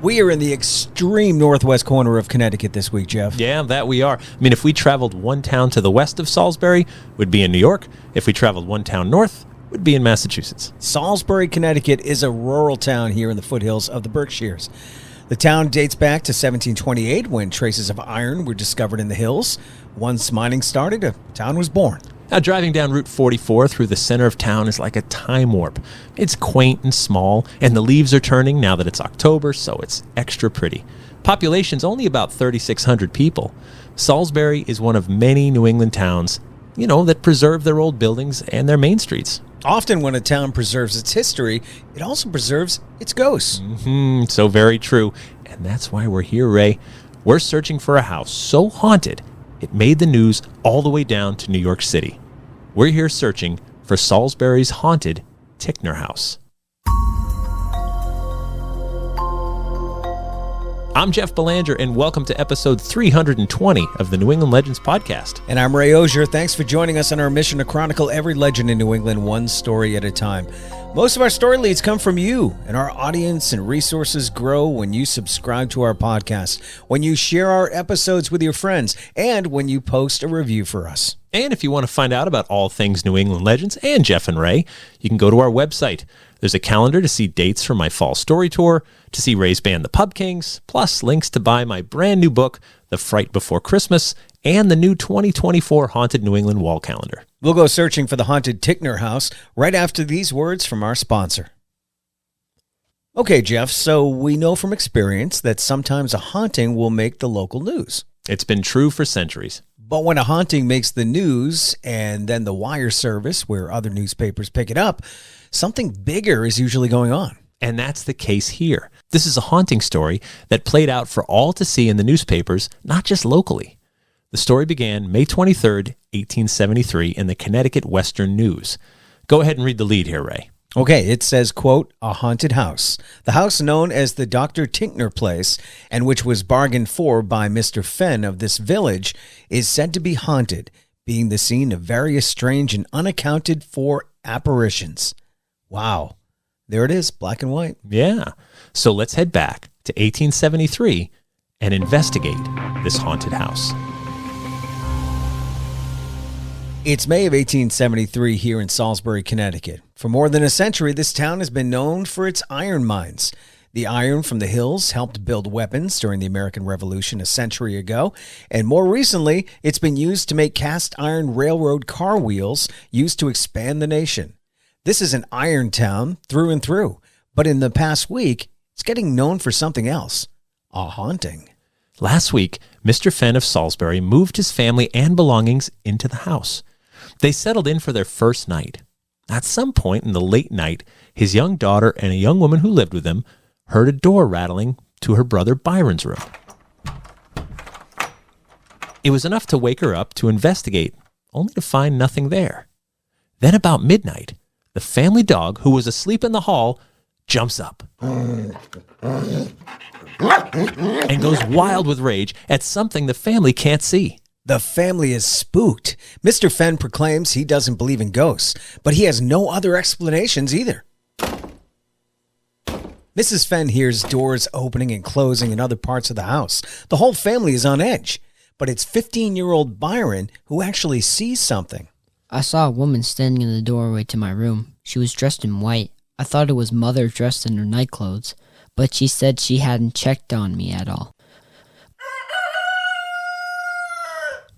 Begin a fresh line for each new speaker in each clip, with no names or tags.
We are in the extreme northwest corner of Connecticut this week, Jeff.
Yeah, that we are. I mean, if we traveled one town to the west of Salisbury, we'd be in New York. If we traveled one town north, we'd be in Massachusetts.
Salisbury, Connecticut is a rural town here in the foothills of the Berkshires. The town dates back to 1728 when traces of iron were discovered in the hills. Once mining started, a town was born.
Now, driving down Route 44 through the center of town is like a time warp. It's quaint and small, and the leaves are turning now that it's October, so it's extra pretty. Population's only about 3,600 people. Salisbury is one of many New England towns, that preserve their old buildings and their main streets.
Often when a town preserves its history, it also preserves its ghosts.
So very true. And that's why we're here, Ray. We're searching for a house so haunted, it made the news all the way down to New York City. We're here searching for Salisbury's haunted Ticknor house. I'm Jeff Belanger, and welcome to episode 320 of the New England Legends podcast.
And I'm Ray Auger. Thanks for joining us on our mission to chronicle every legend in New England one story at a time. Most of our story leads come from you, and our audience and resources grow when you subscribe to our podcast, when you share our episodes with your friends, and when you post a review for us.
And if you want to find out about all things New England Legends and Jeff and Ray, you can go to our website. There's a calendar to see dates for my fall story tour, to see Ray's band, the Pub Kings, plus links to buy my brand new book, The Fright Before Christmas, and the new 2024 Haunted New England wall calendar.
We'll go searching for the haunted Ticknor house right after these words from our sponsor. Okay, Jeff, so we know from experience that sometimes a haunting will make the local news.
It's been true for centuries.
But when a haunting makes the news and then the wire service where other newspapers pick it up, something bigger is usually going on.
And that's the case here. This is a haunting story that played out for all to see in the newspapers, not just locally. The story began May 23rd, 1873 in the Connecticut Western News. Go ahead and read the lead here, Ray.
Okay, it says, quote, a haunted house. The house known as the Dr. Ticknor place, and which was bargained for by Mr. Fenn of this village, is said to be haunted, being the scene of various strange and unaccounted for apparitions. Wow. There it is, black and white.
Yeah. So let's head back to 1873 and investigate this haunted house.
It's May of 1873 here in Salisbury, Connecticut. For more than a century, this town has been known for its iron mines. The iron from the hills helped build weapons during the American Revolution a century ago, and more recently, it's been used to make cast iron railroad car wheels used to expand the nation. This is an iron town through and through, but in the past week, it's getting known for something else, a haunting.
Last week, Mr. Fenn of Salisbury moved his family and belongings into the house. They settled in for their first night. At some point in the late night, his young daughter and a young woman who lived with him heard a door rattling to her brother Byron's room. It was enough to wake her up to investigate, only to find nothing there. Then about midnight, the family dog, who was asleep in the hall, jumps up and goes wild with rage at something the family can't see.
The family is spooked. Mr. Fenn proclaims he doesn't believe in ghosts, but he has no other explanations either. Mrs. Fenn hears doors opening and closing in other parts of the house. The whole family is on edge, but it's 15-year-old Byron who actually sees something.
I saw a woman standing in the doorway to my room. She was dressed in white. I thought it was Mother dressed in her nightclothes, but she said she hadn't checked on me at all.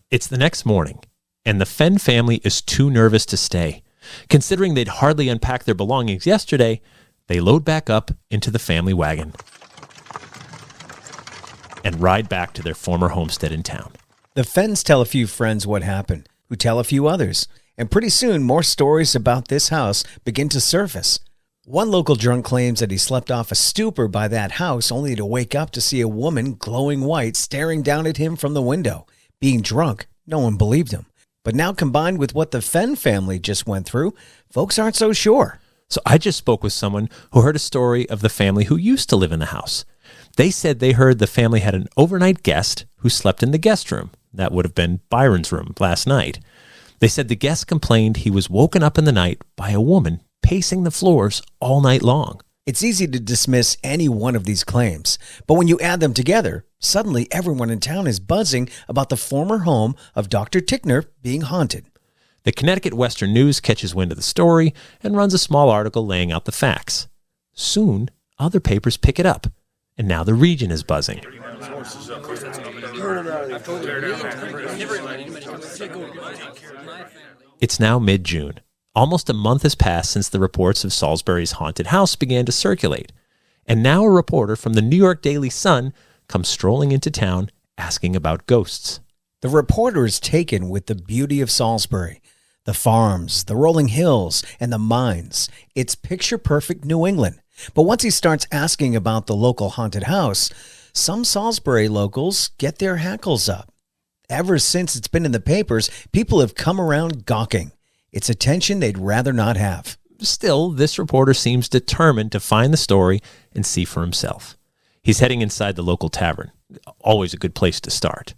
It's the next morning, and the Fenn family is too nervous to stay. Considering they'd hardly unpacked their belongings yesterday, they load back up into the family wagon and ride back to their former homestead in town.
The Fenns tell a few friends what happened, who tell a few others, and pretty soon more stories about this house begin to surface. One local drunk claims that he slept off a stupor by that house only to wake up to see a woman glowing white staring down at him from the window. Being drunk, no one believed him. But now combined with what the Fenn family just went through, folks aren't so sure.
So I just spoke with someone who heard a story of the family who used to live in the house. They said they heard the family had an overnight guest who slept in the guest room. That would have been Byron's room last night. They said the guest complained he was woken up in the night by a woman pacing the floors all night long.
It's easy to dismiss any one of these claims, but when you add them together, suddenly everyone in town is buzzing about the former home of Dr. Ticknor being haunted.
The Connecticut Western News catches wind of the story and runs a small article laying out the facts. Soon, other papers pick it up, and now the region is buzzing. It's now mid-June. Almost a month has passed since the reports of Salisbury's haunted house began to circulate, and now a reporter from the New York Daily Sun comes strolling into town asking about ghosts.
The reporter is taken with the beauty of Salisbury, the farms, the rolling hills, and the mines. It's picture-perfect New England. But once he starts asking about the local haunted house, some Salisbury locals get their hackles up. Ever since it's been in the papers, people have come around gawking. It's attention they'd rather not have.
Still, this reporter seems determined to find the story and see for himself. He's heading inside the local tavern. Always a good place to start.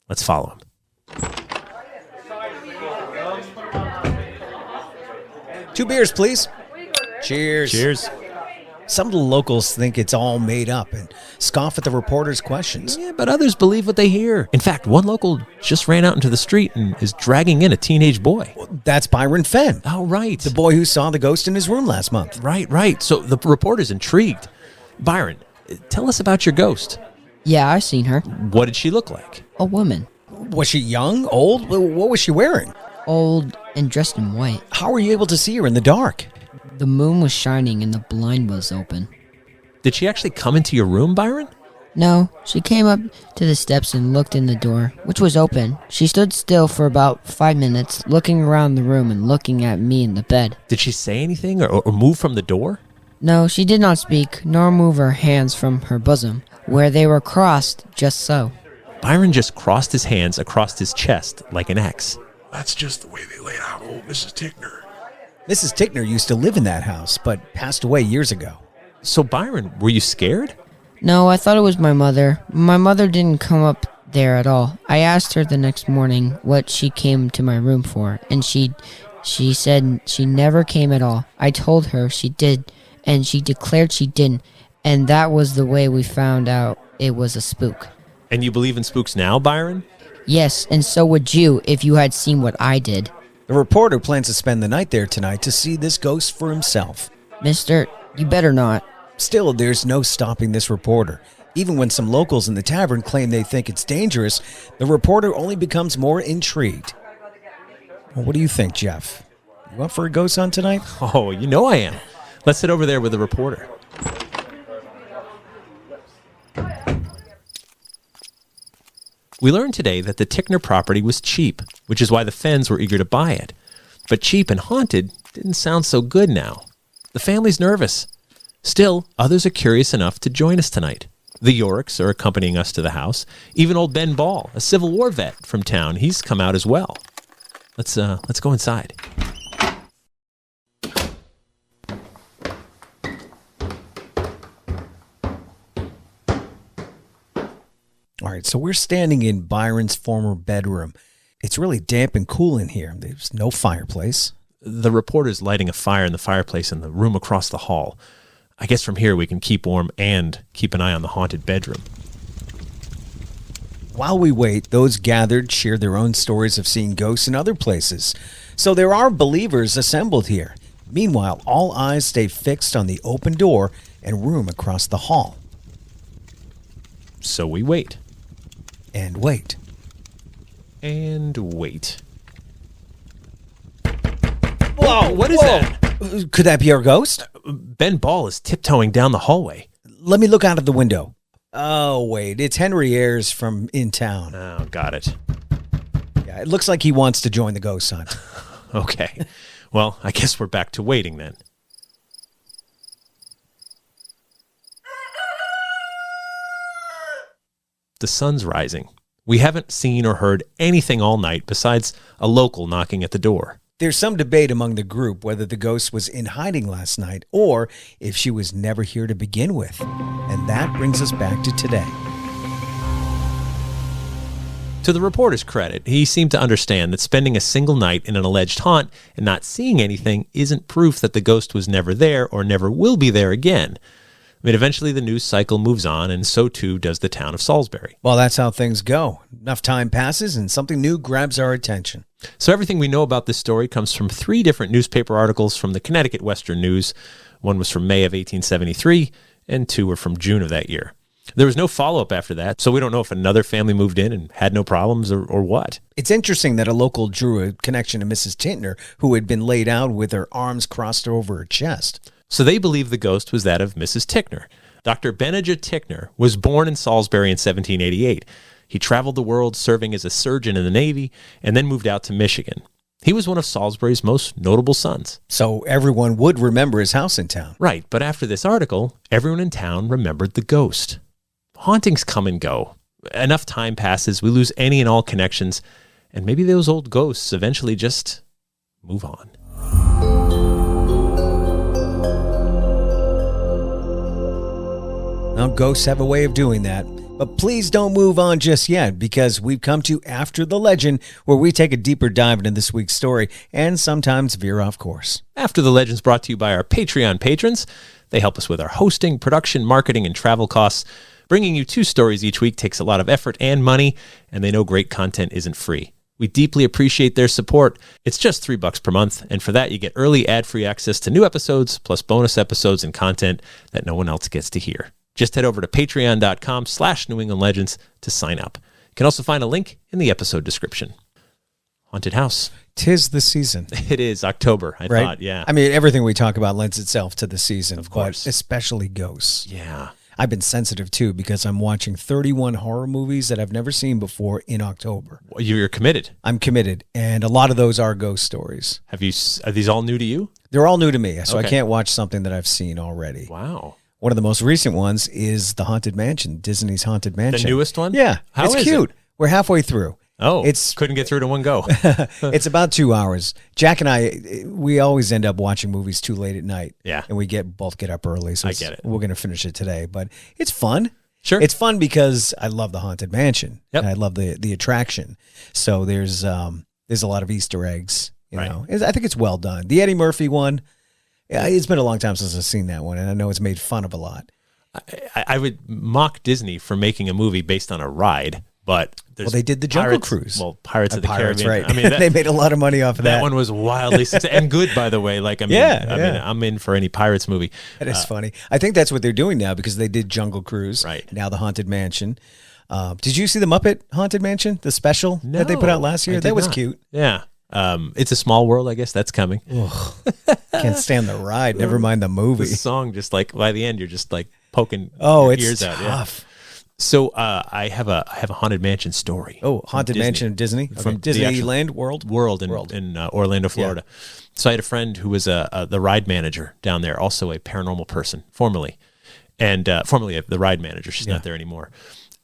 Let's follow him.
2 beers, please. Cheers.
Cheers.
Some of the locals think it's all made up and scoff at the reporter's questions.
Yeah, but others believe what they hear. In fact, one local just ran out into the street and is dragging in a teenage boy.
That's Byron Fenn.
Oh, right.
The boy who saw the ghost in his room last month.
Right. So the reporter's intrigued. Byron, tell us about your ghost.
Yeah, I've seen her.
What did she look like?
A woman.
Was she young, old? What was she wearing?
Old and dressed in white.
How were you able to see her in the dark?
The moon was shining and the blind was open.
Did she actually come into your room, Byron?
No, she came up to the steps and looked in the door, which was open. She stood still for about 5 minutes, looking around the room and looking at me in the bed.
Did she say anything or move from the door?
No, she did not speak, nor move her hands from her bosom, where they were crossed just so.
Byron just crossed his hands across his chest like an X.
That's just the way they laid out old Mrs. Ticknor.
Mrs. Ticknor used to live in that house, but passed away years ago.
So, Byron, were you scared?
No, I thought it was my mother. My mother didn't come up there at all. I asked her the next morning what she came to my room for, and she said she never came at all. I told her she did, and she declared she didn't, and that was the way we found out it was a spook.
And you believe in spooks now, Byron?
Yes, and so would you if you had seen what I did.
The reporter plans to spend the night there tonight to see this ghost for himself.
Mister, you better not.
Still, there's no stopping this reporter. Even when some locals in the tavern claim they think it's dangerous, the reporter only becomes more intrigued. Well, what do you think, Jeff? You up for a ghost hunt tonight?
Oh, you know I am. Let's head over there with the reporter. We learned today that the Ticknor property was cheap, which is why the Fenns were eager to buy it. But cheap and haunted didn't sound so good now. The family's nervous. Still, others are curious enough to join us tonight. The Yorks are accompanying us to the house. Even old Ben Ball, a Civil War vet from town, he's come out as well. Let's go inside.
All right, so we're standing in Byron's former bedroom. It's really damp and cool in here. There's no fireplace.
The reporter's lighting a fire in the fireplace in the room across the hall. I guess from here we can keep warm and keep an eye on the haunted bedroom.
While we wait, those gathered share their own stories of seeing ghosts in other places. So there are believers assembled here. Meanwhile, all eyes stay fixed on the open door and room across the hall.
So we wait.
And wait.
And wait.
Whoa!
What is that?
Could that be our ghost?
Ben Ball is tiptoeing down the hallway.
Let me look out of the window. Oh, wait. It's Henry Ayres from in town.
Oh, got it.
Yeah, it looks like he wants to join the ghost hunt.
Okay. Well, I guess we're back to waiting then. The sun's rising. We haven't seen or heard anything all night besides a local knocking at the door.
There's some debate among the group whether the ghost was in hiding last night or if she was never here to begin with. And that brings us back to today.
To the reporter's credit, he seemed to understand that spending a single night in an alleged haunt and not seeing anything isn't proof that the ghost was never there or never will be there again. I mean, eventually the news cycle moves on, and so too does the town of Salisbury.
Well, that's how things go. Enough time passes and something new grabs our attention.
So everything we know about this story comes from 3 different newspaper articles from the Connecticut Western News. One was from May of 1873, and 2 were from June of that year. There was no follow-up after that, so we don't know if another family moved in and had no problems or what.
It's interesting that a local drew a connection to Mrs. Ticknor, who had been laid out with her arms crossed over her chest.
So they believe the ghost was that of Mrs. Ticknor. Dr. Belanger Ticknor was born in Salisbury in 1788. He traveled the world serving as a surgeon in the Navy and then moved out to Michigan. He was one of Salisbury's most notable sons.
So everyone would remember his house in town.
Right, but after this article, everyone in town remembered the ghost. Hauntings come and go. Enough time passes, we lose any and all connections, and maybe those old ghosts eventually just move on.
Now, ghosts have a way of doing that. But please don't move on just yet, because we've come to After the Legend, where we take a deeper dive into this week's story and sometimes veer off course.
After the Legend's brought to you by our Patreon patrons. They help us with our hosting, production, marketing, and travel costs. Bringing you 2 stories each week takes a lot of effort and money, and they know great content isn't free. We deeply appreciate their support. It's just $3 per month, and for that you get early ad-free access to new episodes, plus bonus episodes and content that no one else gets to hear. Just head over to patreon.com/New England Legends to sign up. You can also find a link in the episode description. Haunted house.
'Tis the season.
It is October, I
Right?
thought, yeah.
I mean, everything we talk about lends itself to the season,
Of course.
but especially ghosts.
Yeah.
I've been sensitive, too, because I'm watching 31 horror movies that I've never seen before in October.
Well, you're committed.
I'm committed, and a lot of those are ghost stories.
Are these all new to you?
They're all new to me, so I
Okay.
can't watch something that I've seen already.
Wow.
One of the most recent ones is The Haunted Mansion, Disney's Haunted Mansion.
The newest one?
Yeah.
How
it's
is
cute.
it?
We're halfway through.
Oh,
It's-
couldn't get through to one go.
It's about 2 hours. Jack and I, we always end up watching movies too late at night.
Yeah.
And we both get up early. So
I get it.
We're going to finish it today, but it's fun.
Sure.
It's fun because I love the Haunted Mansion.
Yep.
And I love the attraction. So there's a lot of Easter eggs. You
Right.
know, I think it's well done. The Eddie Murphy one, yeah, it's been a long time since I've seen that one, and I know it's made fun of a lot.
I would mock Disney for making a movie based on a ride, but
Well, they did the Jungle
Pirates,
Cruise.
Well, Pirates of the
Pirates,
Caribbean.
right?
I mean,
they made a lot of money off of that.
that one was wildly successful and good, by the way. Like, I mean,
Yeah.
I'm in for any Pirates movie.
That is funny. I think that's what they're doing now because they did Jungle Cruise.
Right.
Now the Haunted Mansion. Did you see the Muppet Haunted Mansion, the special that they put out last year?
I
That
did
was
not.
cute.
Yeah. It's a Small World, I guess that's coming.
Can't stand the ride. Never mind the
The
movie.
song, just like by the end, you're just like poking
Oh,
your
it's
ears out. Yeah.
tough.
So I have a Haunted Mansion story.
Oh,
from
Haunted
Disney.
Mansion of Disney
From
from
the actual-
Disneyland World.
World in Orlando, Florida. So I had a friend who was the ride manager down there, also a paranormal person, formerly the ride manager. She's not there anymore.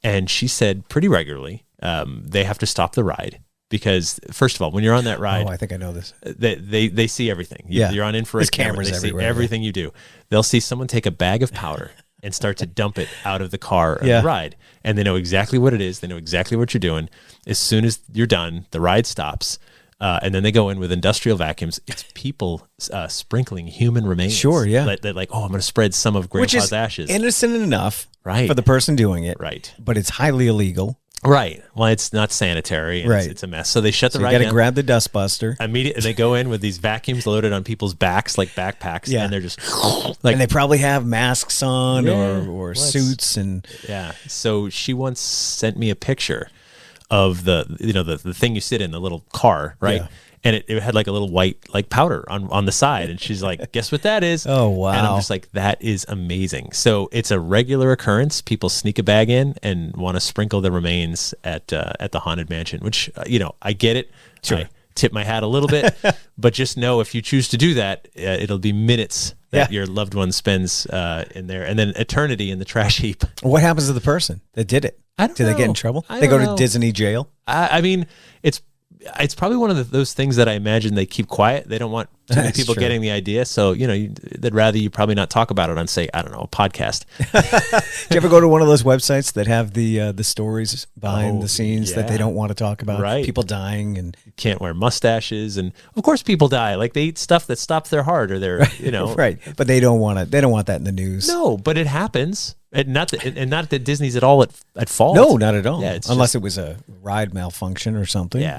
And she said pretty regularly they have to stop the ride because, first of all, when you're on that ride,
Oh, I think I know this.
they see everything.
Yeah.
You're on infrared
There's cameras
They see
everywhere,
everything you do. They'll see someone take a bag of powder and start to dump it out of the car or
Yeah.
the ride. And they know exactly what it is. They know exactly what you're doing. As soon as you're done, the ride stops. And then they go in with industrial vacuums. It's people sprinkling human remains.
Sure, yeah.
They're like, oh, I'm going to spread some of
Which
Grandpa's
is
ashes.
innocent enough
Right.
for the person doing it.
Right.
But it's highly illegal.
Right. Well, it's not sanitary. And
Right.
It's a mess. So they shut
So
the
you
ride
got to
down.
grab the dustbuster.
Immediately, they go in with these vacuums loaded on people's backs like backpacks.
Yeah.
And they're just like,
And they probably have masks on
Yeah.
or
Well, it's-
suits and
yeah. So she once sent me a picture of the thing you sit in, the little car, right?
Yeah.
And it had like a little white like powder on the side, and she's like, "Guess what that is?"
Oh, wow.
And I'm just like, "That is amazing." So it's a regular occurrence. People sneak a bag in and want to sprinkle the remains at the Haunted Mansion, which I get it.
Sure.
I tip my hat a little bit, but just know if you choose to do that, it'll be minutes that
Yeah.
your loved one spends in there, and then eternity in the trash heap.
what happens to the person that did it?
I don't
Do they get in
know.
trouble?
I
They go
don't
to
know.
Disney jail?
I mean, it's probably one of those things that I imagine they keep quiet. They don't want too many
That's
people
true.
getting the idea. So, they'd rather you probably not talk about it on, say, I don't know, a podcast.
Do you ever go to one of those websites that have the stories behind the scenes that they
yeah.
don't want to talk about?
Right.
People dying and
Can't wear mustaches. And of course people die. Like they eat stuff that stops their heart or their,
right. But they don't want it. They don't want that in the news.
No, but it happens. And not that Disney's at all at fault.
No, not at all.
Yeah, it's
unless it was a ride malfunction or something.
Yeah.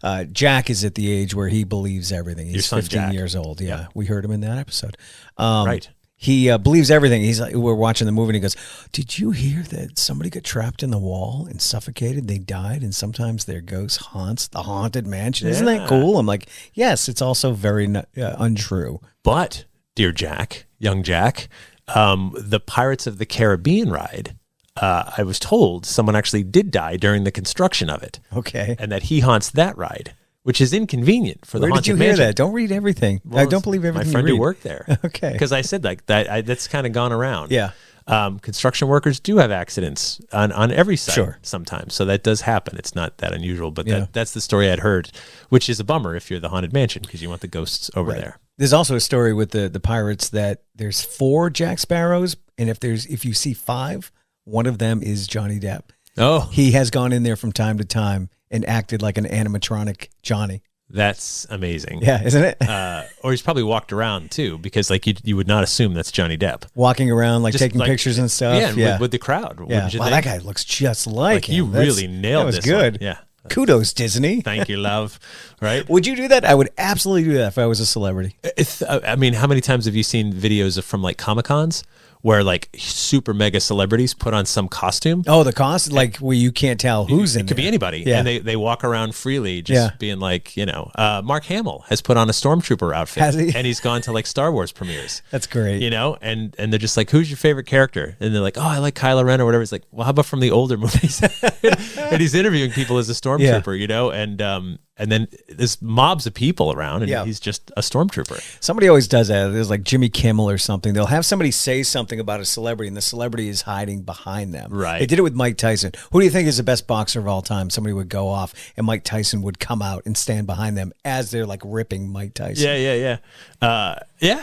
But Jack is at the age where he believes everything. He's
son,
15
Jack.
years old. Yeah,
Yep.
we heard him in that episode.
Right.
He believes everything. He's like, we're watching the movie and he goes, "Did you hear that somebody got trapped in the wall and suffocated? They died, and sometimes their ghost haunts the haunted mansion. Isn't that
Yeah.
cool?" I'm like, yes, it's also very untrue.
But, dear Jack, young Jack, the Pirates of the Caribbean ride, I was told someone actually did die during the construction of it,
Okay.
and that he haunts that ride, which is inconvenient for the
Where did
haunted
you hear
mansion.
that? Don't read everything.
Well,
I don't believe everything
My friend
you
who
read.
worked there.
Okay.
Because I said like that. That's kind of gone around.
Yeah.
Construction workers do have accidents on every site
Sure.
sometimes. So that does happen. It's not that unusual, but
Yeah.
that's the story I'd heard, which is a bummer if you're the haunted mansion because you want the ghosts over
Right.
there.
There's also a story with the pirates that there's 4 Jack Sparrows, and if you see 5, one of them is Johnny Depp.
Oh,
He has gone in there from time to time and acted like an animatronic Johnny.
that's amazing.
Yeah, isn't it?
Or he's probably walked around too, because like you would not assume that's Johnny Depp.
Walking around, like
Just
taking
like-
pictures and stuff.
Yeah, and
Yeah,
with the crowd.
yeah.
Wouldn't you
Wow,
think?
that guy looks just like him.
you really nailed
that was
this
good.
one. Yeah.
Kudos, Disney.
Thank you, love. Right?
Would you do that? I would absolutely do that if I was a celebrity.
I mean, how many times have you seen videos from like Comic-Cons where like super mega celebrities put on some costume?
Oh, the cost, like where you can't tell who's in
It could be
there.
anybody.
Yeah.
And they walk around freely just
Yeah.
being like, Mark Hamill has put on a Stormtrooper outfit.
Has he?
And he's gone to like Star Wars premieres.
That's great.
And they're just like, who's your favorite character? And they're like, oh, I like Kylo Ren or whatever. He's like, well, how about from the older movies? And he's interviewing people as a Stormtrooper, and then there's mobs of people around and
Yeah.
he's just a Stormtrooper.
Somebody always does that. There's like Jimmy Kimmel or something. They'll have somebody say something about a celebrity, and the celebrity is hiding behind them.
Right.
They did it with Mike Tyson. Who do you think is the best boxer of all time? Somebody would go off, and Mike Tyson would come out and stand behind them as they're like ripping Mike Tyson.
Yeah.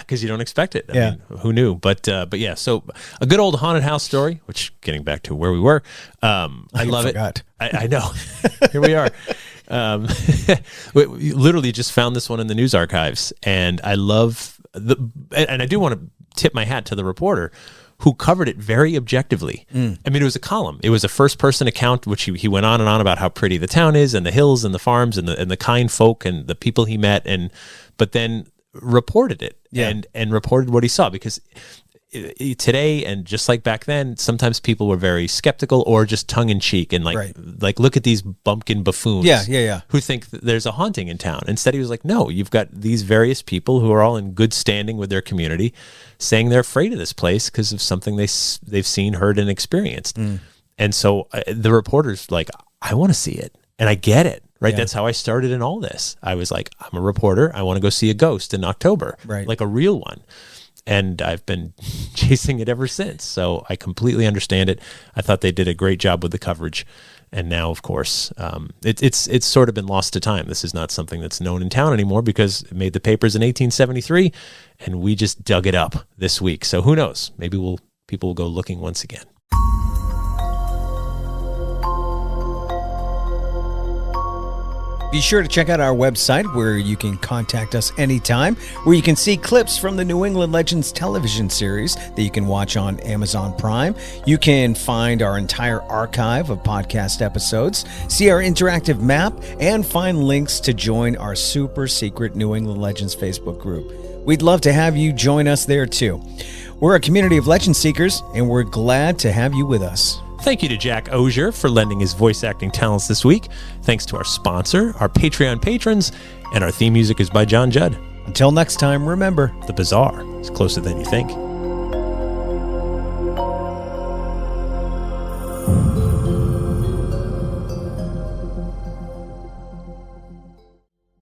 Because you don't expect it. I
Yeah.
mean, who knew? But yeah, so a good old haunted house story, which getting back to where we were, I love
forgot.
it. I know. Here we are. We literally just found this one in the news archives, and I love and I do want to tip my hat to the reporter who covered it very objectively. I mean, it was a column. It was a first-person account, which he went on and on about how pretty the town is, and the hills, and the farms, and the kind folk, and the people he met, but then reported it and reported what he saw, because today, and just like back then, sometimes people were very skeptical or just tongue-in-cheek and like look at these bumpkin buffoons who think that there's a haunting in town. Instead, he was like, no, you've got these various people who are all in good standing with their community saying they're afraid of this place because of something they've seen, heard, and experienced. And so the reporter's like, I want to see it, and I get it. Right.
Yeah.
That's how I started in all this. I was like, I'm a reporter. I want to go see a ghost in October,
Right.
like a real one. And I've been chasing it ever since. So I completely understand it. I thought they did a great job with the coverage. And now, of course, it's sort of been lost to time. This is not something that's known in town anymore because it made the papers in 1873, and we just dug it up this week. So who knows? Maybe people will go looking once again.
Be sure to check out our website where you can contact us anytime, where you can see clips from the New England Legends television series that you can watch on Amazon Prime. You can find our entire archive of podcast episodes, see our interactive map, and find links to join our super secret New England Legends Facebook group. We'd love to have you join us there too. We're a community of legend seekers, and we're glad to have you with us.
Thank you to Jack Auger for lending his voice acting talents this week. Thanks to our sponsor, our Patreon patrons, and our theme music is by John Judd.
Until next time, remember,
The Bazaar is closer than you think.